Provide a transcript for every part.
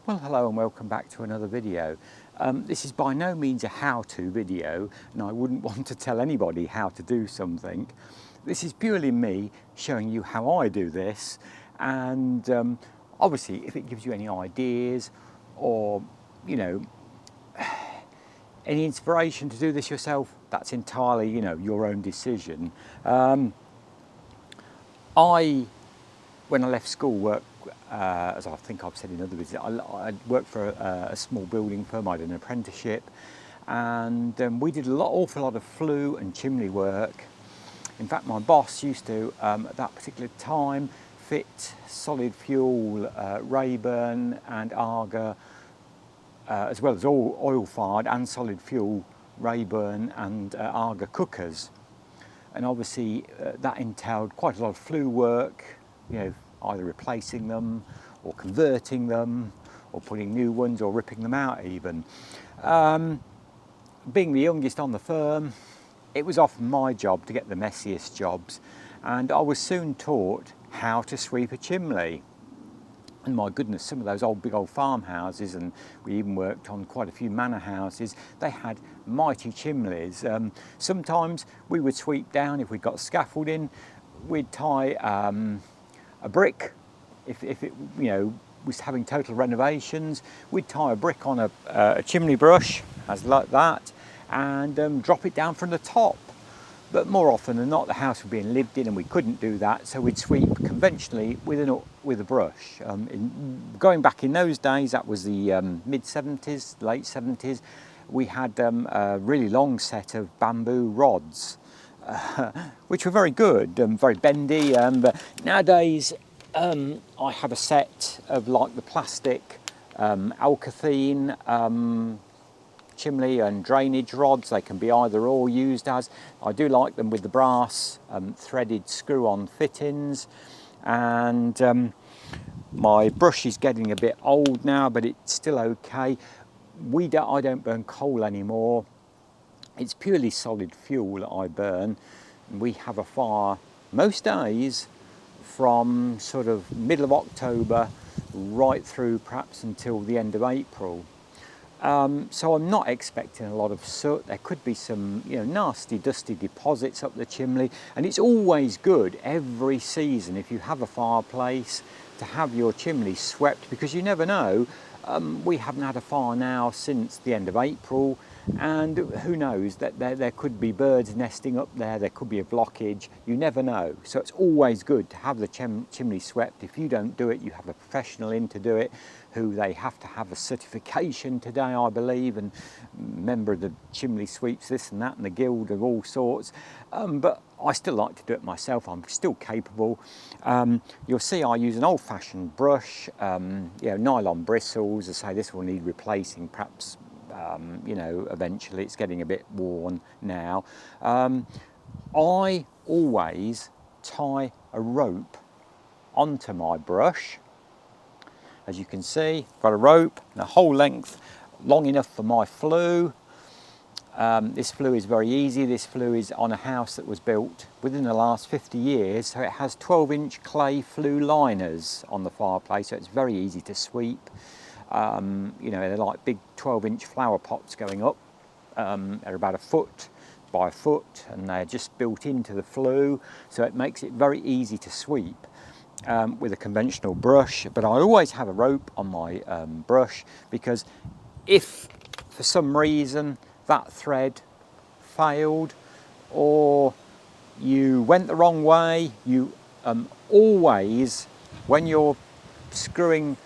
Well, hello and welcome back to another video. This is by no means a how-to video, and I wouldn't want to tell anybody how to do something. This is purely me showing you how I do this, and obviously if it gives you any ideas or, you know, any inspiration to do this yourself, that's entirely, your own decision. When I left school, worked, as I think I've said in other videos, I worked for a small building firm. I did an apprenticeship, and we did an awful lot of flue and chimney work. In fact, my boss used to, at that particular time, fit solid fuel Rayburn and Arga, as well as all oil-fired and solid fuel Rayburn and Arga cookers. And obviously that entailed quite a lot of flue work, either replacing them or converting them or putting new ones or ripping them out even. Being the youngest on the firm, it was often my job to get the messiest jobs, and I was soon taught how to sweep a chimney. And my goodness, some of those big old farmhouses, and we even worked on quite a few manor houses, they had mighty chimneys. Sometimes we would sweep down, if we'd got scaffolding, we'd tie a brick, if it was having total renovations, we'd tie a brick on a chimney brush, as like that, and drop it down from the top. But more often than not, the house was being lived in and we couldn't do that, so we'd sweep conventionally with a brush. Going back in those days, that was the mid-70s, late 70s, we had a really long set of bamboo rods, which were very good, very bendy. But nowadays, I have a set of like the plastic alkathene chimney and drainage rods. They can be either or used as. I do like them with the brass threaded screw-on fittings, and my brush is getting a bit old now, but it's still okay. I don't burn coal anymore. It's purely solid fuel that I burn. We have a fire most days from sort of middle of October right through perhaps until the end of April. So I'm not expecting a lot of soot. There could be some nasty dusty deposits up the chimney, and it's always good every season if you have a fireplace to have your chimney swept, because you never know. We haven't had a fire now since the end of April, and who knows, that there could be birds nesting up there, there could be a blockage, you never know. So it's always good to have the chimney swept. If you don't do it, you have a professional in to do it, who they have to have a certification today, I believe, and member of the chimney sweeps, this and that, and the guild of all sorts. But I still like to do it myself. I'm still capable. You'll see I use an old-fashioned brush, nylon bristles. I say this will need replacing, perhaps. Eventually it's getting a bit worn now. I always tie a rope onto my brush. As you can see, I've got a rope, the whole length, long enough for my flue. This flue is very easy. This flue is on a house that was built within the last 50 years, so it has 12-inch clay flue liners on the fireplace, so it's very easy to sweep. They're like big 12-inch flower pots going up. They're about 1 foot by 1 foot, and they're just built into the flue, so it makes it very easy to sweep with a conventional brush. But I always have a rope on my brush, because if for some reason that thread failed or you went the wrong way, you always, when you're screwing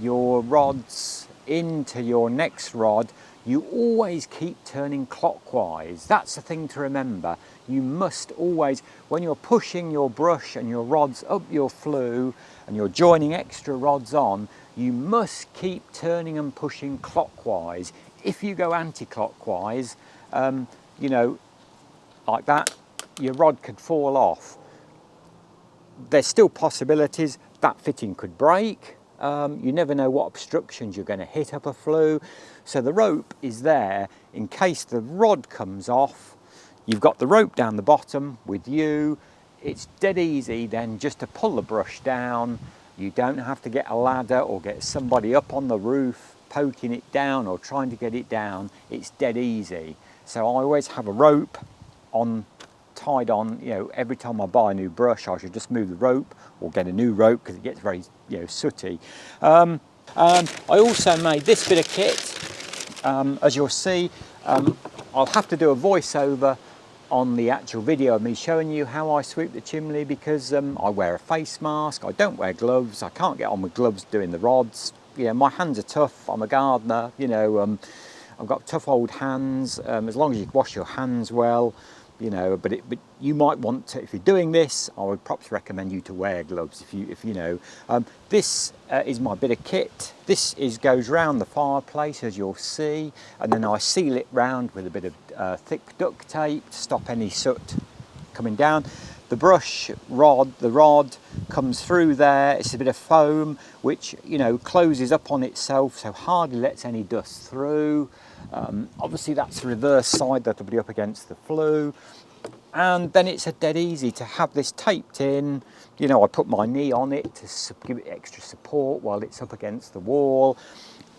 your rods into your next rod, you always keep turning clockwise. That's the thing to remember. You must always, when you're pushing your brush and your rods up your flue and you're joining extra rods on, you must keep turning and pushing clockwise. If you go anti-clockwise, like that, your rod could fall off. There's still possibilities that fitting could break. You never know what obstructions you're going to hit up a flue. So the rope is there in case the rod comes off. You've got the rope down the bottom with you. It's dead easy then just to pull the brush down You don't have to get a ladder or get somebody up on the roof poking it down or trying to get it down. It's dead easy. So I always have a rope tied on, you know, every time I buy a new brush I should just move the rope or get a new rope because it gets very, you know, sooty. I also made this bit of kit, as you'll see. I'll have to do a voiceover on the actual video of me showing you how I sweep the chimney because I wear a face mask, I don't wear gloves, I can't get on with gloves doing the rods. You know, my hands are tough, I'm a gardener, you know, I've got tough old hands, as long as you wash your hands well, you know, but you might want to, if you're doing this, I would perhaps recommend you to wear gloves if you know. This is my bit of kit. This goes round the fireplace, as you'll see, and then I seal it round with a bit of thick duct tape to stop any soot coming down. The rod comes through there. It's a bit of foam which, you know, closes up on itself, so hardly lets any dust through. Obviously that's the reverse side that'll be up against the flue, and then it's a dead easy to have this taped in. You know, I put my knee on it to give it extra support while it's up against the wall,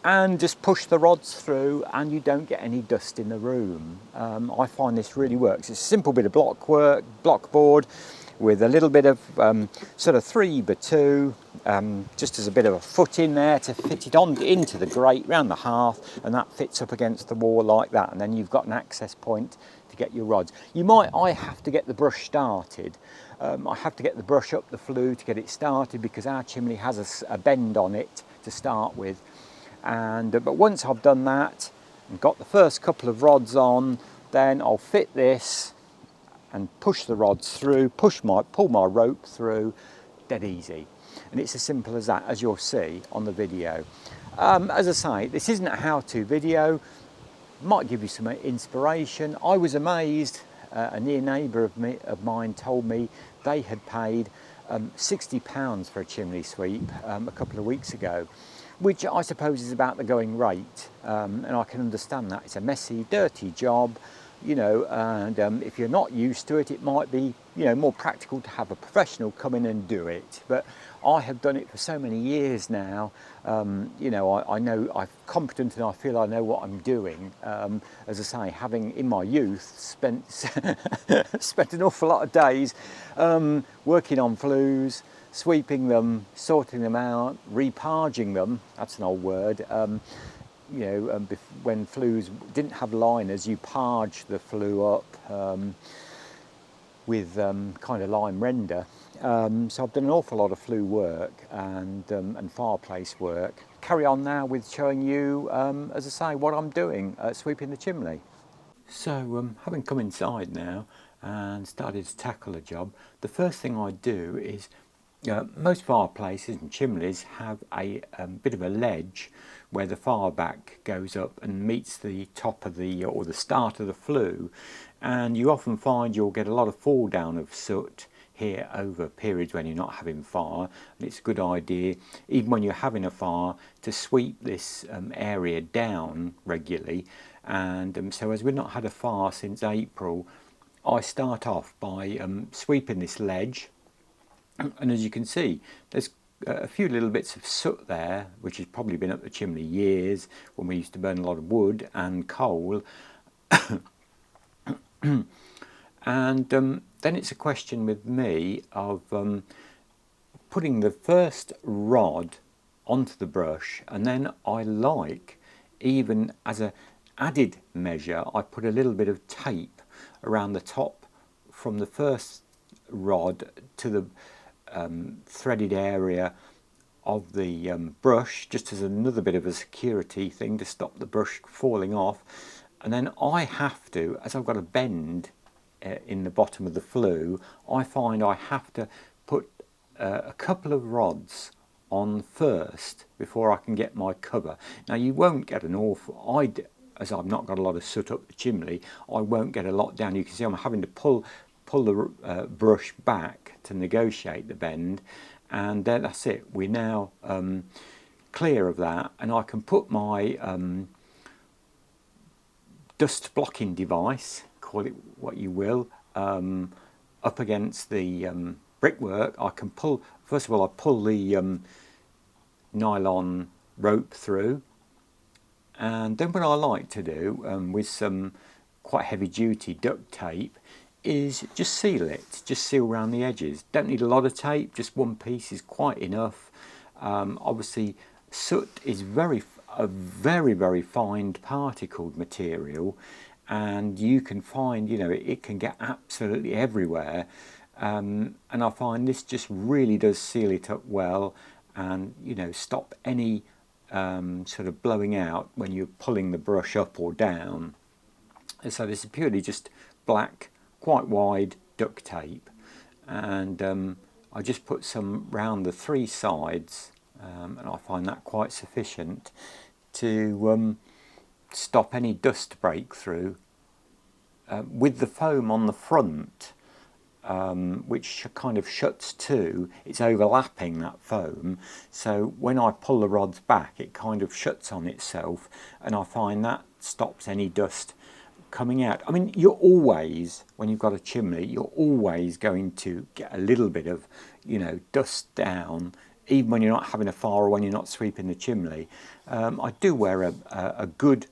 and just push the rods through and you don't get any dust in the room. I find this really works. It's a simple bit of block board with a little bit of sort of 3x2, just as a bit of a foot in there to fit it on into the grate round the hearth, and that fits up against the wall like that, and then you've got an access point to get your rods. I have to get the brush started. I have to get the brush up the flue to get it started because our chimney has a bend on it to start with. But once I've done that and got the first couple of rods on, then I'll fit this and push the rods through, pull my rope through, dead easy. And it's as simple as that, as you'll see on the video. As I say, this isn't a how-to video, might give you some inspiration. I was amazed, a near neighbour of mine told me they had paid £60 for a chimney sweep a couple of weeks ago, which I suppose is about the going rate, and I can understand that. It's a messy, dirty job, you know, and if you're not used to it, it might be, you know, more practical to have a professional come in and do it. But I have done it for so many years now, you know, I know I'm competent and I feel I know what I'm doing. As I say, having in my youth spent an awful lot of days working on flues, sweeping them, sorting them out, reparging them, that's an old word. You know, when flues didn't have liners, you parge the flue up with kind of lime render. So I've done an awful lot of flue work and fireplace work. Carry on now with showing you, as I say, what I'm doing sweeping the chimney. So having come inside now and started to tackle a job, the first thing I do is most fireplaces and chimneys have a bit of a ledge where the fireback goes up and meets the top of or the start of the flue, and you often find you'll get a lot of fall down of soot here over periods when you're not having fire, and it's a good idea, even when you're having a fire, to sweep this area down regularly. And so as we've not had a fire since April, I start off by sweeping this ledge. And as you can see, there's a few little bits of soot there, which has probably been up the chimney years when we used to burn a lot of wood and coal. And then it's a question with me of putting the first rod onto the brush, and then I like, even as an added measure, I put a little bit of tape around the top from the first rod to the threaded area of the brush, just as another bit of a security thing to stop the brush falling off. And then I have to, as I've got a bend in the bottom of the flue, I find I have to put a couple of rods on first before I can get my cover. Now you won't get an awful, as I've not got a lot of soot up the chimney, I won't get a lot down. You can see I'm having to pull the brush back to negotiate the bend, and that's it. We're now clear of that, and I can put my dust blocking device, call it what you will, up against the brickwork. I can pull first of all I pull the nylon rope through, and then what I like to do with some quite heavy duty duct tape is just seal it, just seal around the edges. Don't need a lot of tape, just one piece is quite enough. Obviously soot is a very fine particled material, and you can find, you know, it can get absolutely everywhere, and I find this just really does seal it up well, and you know, stop any sort of blowing out when you're pulling the brush up or down. And so this is purely just black, quite wide duct tape, and I just put some round the three sides, and I find that quite sufficient to stop any dust breakthrough. With the foam on the front, which kind of shuts to, it's overlapping that foam, so when I pull the rods back it kind of shuts on itself, and I find that stops any dust coming out. I mean, you're always, when you've got a chimney, you're always going to get a little bit of, you know, dust down, even when you're not having a fire or when you're not sweeping the chimney. I do wear a good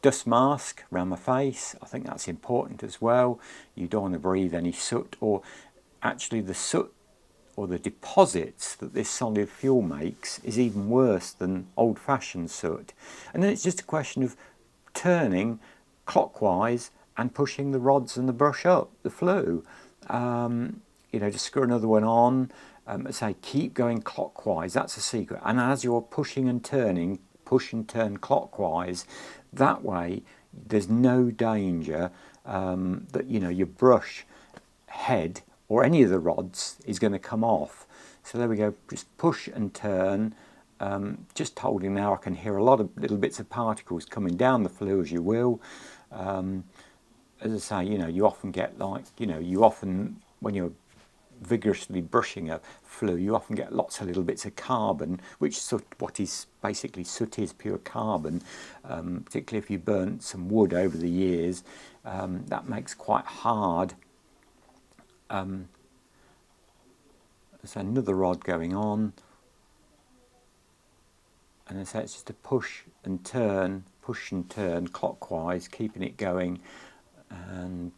dust mask around my face. I think that's important as well. You don't want to breathe any soot, or actually the soot or the deposits that this solid fuel makes is even worse than old-fashioned soot. And then it's just a question of turning clockwise and pushing the rods and the brush up, the flue. You know, just screw another one on. Say keep going clockwise, that's a secret. And as you're pushing and turning, push and turn clockwise. That way there's no danger that, you know, your brush head or any of the rods is going to come off. So there we go, just push and turn. Just holding now, I can hear a lot of little bits of particles coming down the flue, as you will. As I say, you know, you often get, like, you know, you often, when you're vigorously brushing a flue, you often get lots of little bits of carbon, which soot, what is basically soot is pure carbon, particularly if you burnt some wood over the years. That makes quite hard. There's another rod going on, and so it's just a push and turn clockwise, keeping it going, and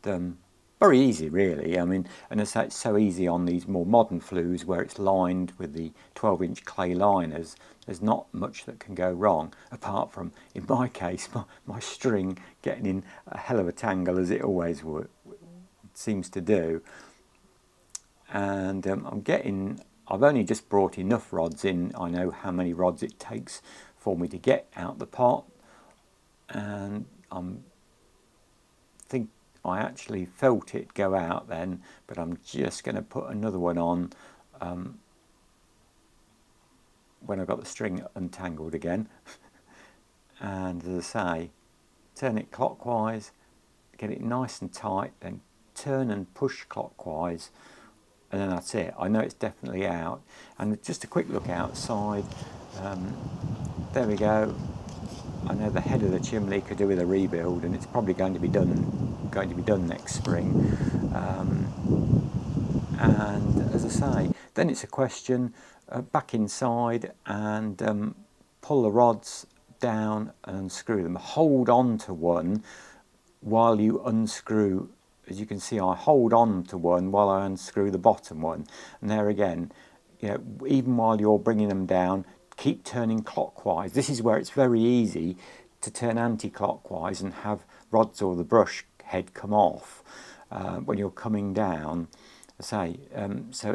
very easy really. I mean, and it's so easy on these more modern flues where it's lined with the 12-inch clay liners. There's not much that can go wrong, apart from, in my case, my string getting in a hell of a tangle, as it always seems to do. And I've only just brought enough rods in. I know how many rods it takes for me to get out the pot, and I actually felt it go out then, but I'm just going to put another one on when I've got the string untangled again. And as I say, turn it clockwise, get it nice and tight, then turn and push clockwise, and then that's it. I know it's definitely out. And just a quick look outside. There we go. I know the head of the chimney could do with a rebuild, and it's probably going to be done next spring. And as I say, then it's a question back inside and pull the rods down and unscrew them. Hold on to one while you unscrew. As you can see, I hold on to one while I unscrew the bottom one. And there again, you know, even while you're bringing them down, keep turning clockwise. This is where it's very easy to turn anti-clockwise and have rods or the brush head come off when you're coming down. So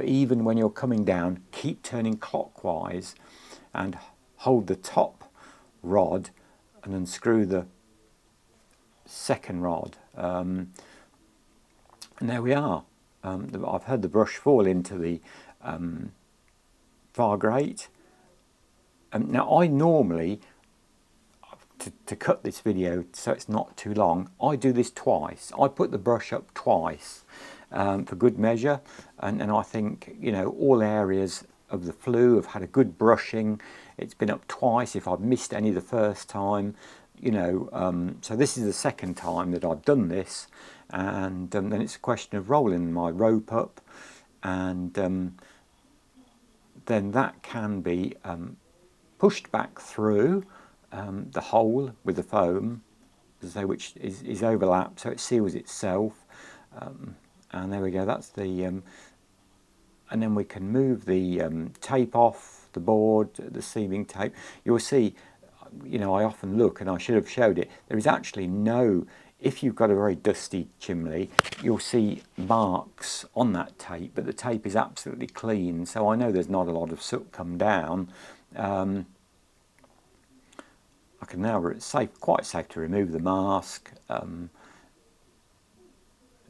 even when you're coming down, keep turning clockwise and hold the top rod and unscrew the second rod. And there we are. I've had the brush fall into the fire grate. Now I normally, to cut this video so it's not too long, I do this twice. I put the brush up twice for good measure, and I think, you know, all areas of the flue have had a good brushing. It's been up twice. If I've missed any the first time, you know, so this is the second time that I've done this, and then it's a question of rolling my rope up and then that can be pushed back through the hole with the foam, as I say, which is overlapped, so it seals itself. And there we go, that's the, and then we can move the tape off the board, the sealing tape. You'll see, you know, I often look, and I should have showed it, there is actually no, if you've got a very dusty chimney, you'll see marks on that tape, but the tape is absolutely clean, so I know there's not a lot of soot come down. I can now, it's quite safe to remove the mask. And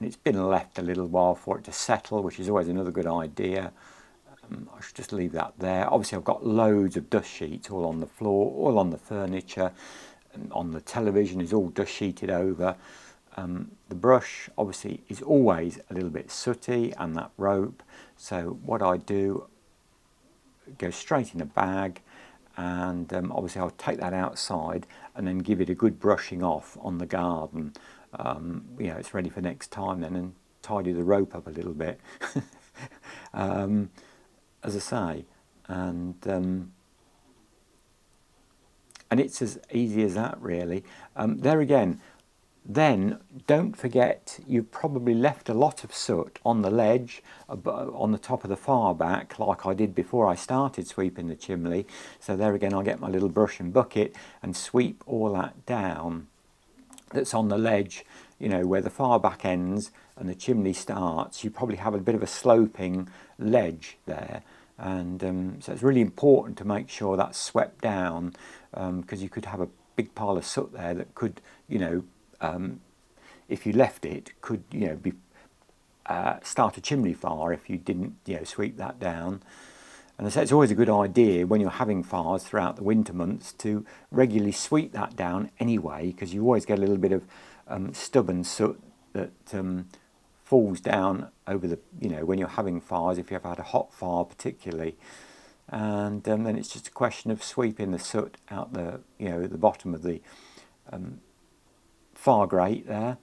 it's been left a little while for it to settle, which is always another good idea. I should just leave that there. Obviously I've got loads of dust sheets all on the floor, all on the furniture, and on the television is all dust sheeted over. The brush obviously is always a little bit sooty, and that rope. So what I do, go straight in a bag, and obviously I'll take that outside and then give it a good brushing off on the garden. You know, it's ready for next time then, and tidy the rope up a little bit. As I say, and it's as easy as that, really. There again, then don't forget, you've probably left a lot of soot on the ledge, on the top of the far back, like I did before I started sweeping the chimney. So there again, I'll get my little brush and bucket and sweep all that down that's on the ledge, you know, where the far back ends and the chimney starts. You probably have a bit of a sloping ledge there, and so it's really important to make sure that's swept down, because you could have a big pile of soot there that could, you know, if you left it, could, you know, be start a chimney fire if you didn't, you know, sweep that down. And I say it's always a good idea when you're having fires throughout the winter months to regularly sweep that down anyway, because you always get a little bit of stubborn soot that falls down over the, you know, when you're having fires, if you've had a hot fire particularly. And then it's just a question of sweeping the soot out the, you know, the bottom of the fire grate there.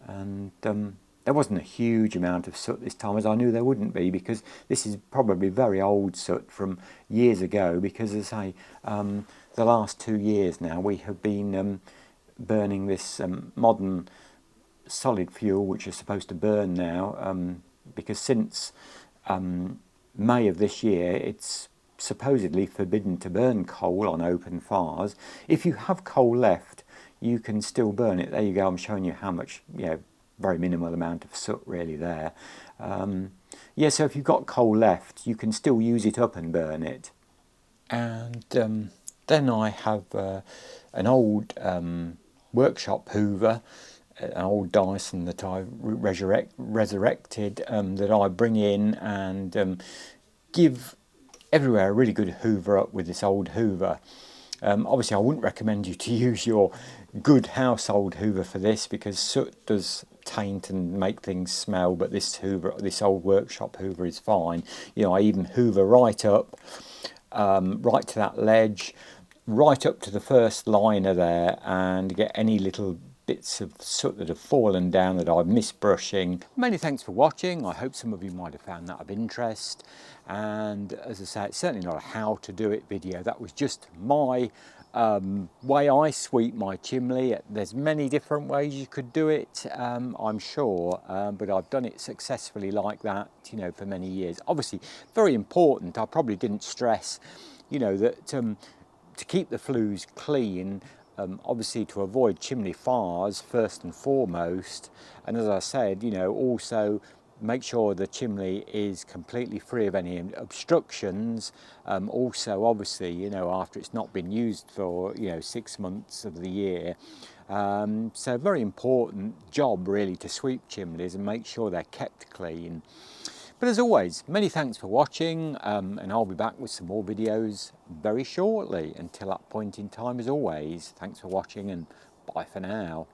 And there wasn't a huge amount of soot this time, as I knew there wouldn't be, because this is probably very old soot from years ago, because as I say, the last 2 years now we have been burning this modern solid fuel, which is supposed to burn now, because since May of this year it's supposedly forbidden to burn coal on open fires. If you have coal left, you can still burn it. There you go, I'm showing you how much, you know, very minimal amount of soot really there. Yeah, so if you've got coal left, you can still use it up and burn it. And then I have an old workshop hoover, an old Dyson that I resurrected, that I bring in and give everywhere a really good hoover up with this old hoover. Obviously I wouldn't recommend you to use your good household hoover for this, because soot does taint and make things smell, but this hoover, this old workshop hoover, is fine. You know, I even hoover right up, right to that ledge, right up to the first liner there, and get any little bits of soot that have fallen down that I've missed brushing. Many thanks for watching. I hope some of you might have found that of interest. And as I say, it's certainly not a how to do it video. That was just my way I sweep my chimney. There's many different ways you could do it, I'm sure, but I've done it successfully like that, you know, for many years. Obviously, very important, I probably didn't stress, you know, that to keep the flues clean, obviously to avoid chimney fires first and foremost, and as I said, you know, also make sure the chimney is completely free of any obstructions. Also, obviously, you know, after it's not been used for, you know, 6 months of the year. So very important job really to sweep chimneys and make sure they're kept clean. But as always, many thanks for watching, and I'll be back with some more videos very shortly. Until that point in time, as always, thanks for watching and bye for now.